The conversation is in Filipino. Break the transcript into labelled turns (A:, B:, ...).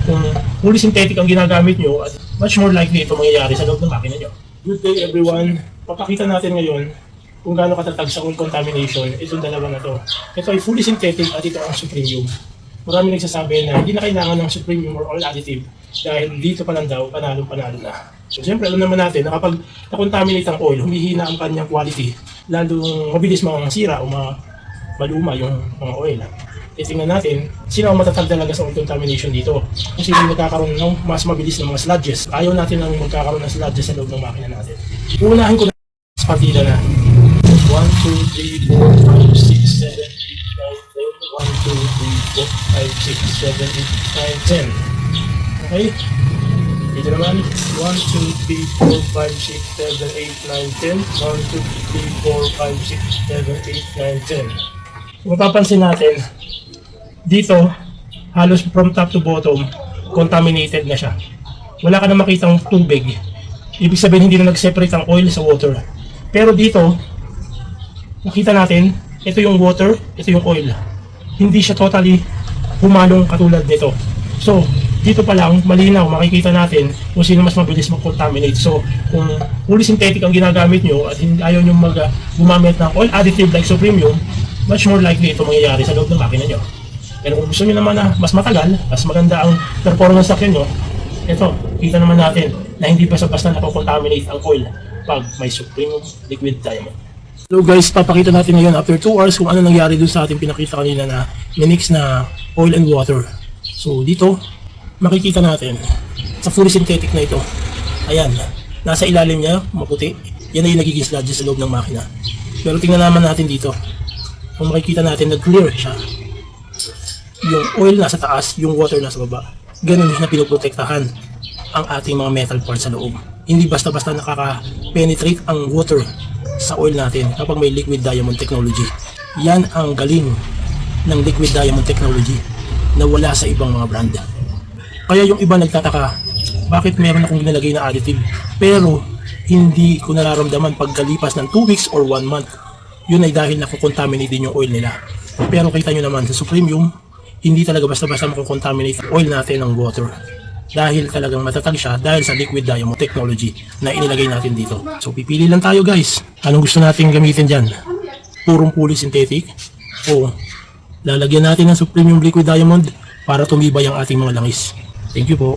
A: kung fully synthetic ang ginagamit nyo, at much more likely ito mangyayari sa loob ng makina nyo. Good day everyone! Papakita natin ngayon kung gaano katatag sa oil contamination itong dalawa na to. Ito ay fully synthetic at ito ang Supremium. Marami nagsasabi na hindi na kailangan ng Supremium or oil additive dahil dito pa lang daw panalo-panalo na. So siyempre alam naman natin na kapag na-contaminate ang oil, humihina ang kanyang quality, lalong mabilis masira o maluma yung mga oil. Tingnan natin, sino ang matatag talaga sa oil contamination dito? Kung sino yung magkakaroon ng mas mabilis ng mga sludges. Ayaw natin ang magkakaroon ng sludges sa loob ng makina natin. Uunahin ko na sa partida na 1, 2, 3, 4, 5, 6, 7, 8, 9, 10 1, 2, 3, 4, 5, 6, 7, 8, 9, 10 Okay? Dito naman 1, 2, 3, 4, 5, 6, 7, 8, 9, 10 1, 2, 3, 4, 5, 6, 7, 8, 9, 10 Kung mapapansin natin dito, halos from top to bottom, contaminated na siya. Wala ka na makitang tubig. Ibig sabihin hindi na nag-separate ang oil sa water. Pero dito, nakita natin, ito yung water, ito yung oil. Hindi siya totally humalong katulad nito. So, dito pa lang, malinaw, makikita natin kung sino mas mabilis mag-contaminate. So, kung fully synthetic ang ginagamit nyo at ayaw nyo gumamit ng oil additive like Supremium, much more likely ito mangyayari sa loob ng makina nyo. Pero kung gusto nyo naman na mas matagal, mas maganda ang performance sa nyo, ito, kita naman natin na hindi basta-basta nakocontaminate ang oil pag may Supremium Liquid Diamond. So guys, papakita natin ngayon after 2 hours kung ano nangyari dun sa ating pinakita kanina na minix na oil and water. So dito, makikita natin sa fully synthetic na ito. Ayan, nasa ilalim niya, maputi. Yan na yung nagiging sludges sa loob ng makina. Pero tingnan naman natin dito. Kung makikita natin, nag-clear siya. Yung oil nasa taas, yung water nasa baba. Ganun na pinoprotektahan ang ating mga metal parts sa loob. Hindi basta-basta nakaka-penetrate ang water sa oil natin kapag may liquid diamond technology. Yan ang galing ng liquid diamond technology na wala sa ibang mga brand. Kaya yung iba nagtataka, bakit meron akong ginalagay na additive pero hindi ko nararamdaman pagkalipas ng 2 weeks or 1 month. Yun ay dahil nakocontaminate din yung oil nila. Pero kita nyo naman sa Supremium, hindi talaga basta-basta makocontaminate ang oil natin ng water. Dahil talagang matatag siya dahil sa liquid diamond technology na inilagay natin dito. So pipili lang tayo guys. Anong gusto natin gamitin dyan? Purong fully synthetic o lalagyan natin ng Supremium liquid diamond para tumibay ang ating mga langis. Thank you po.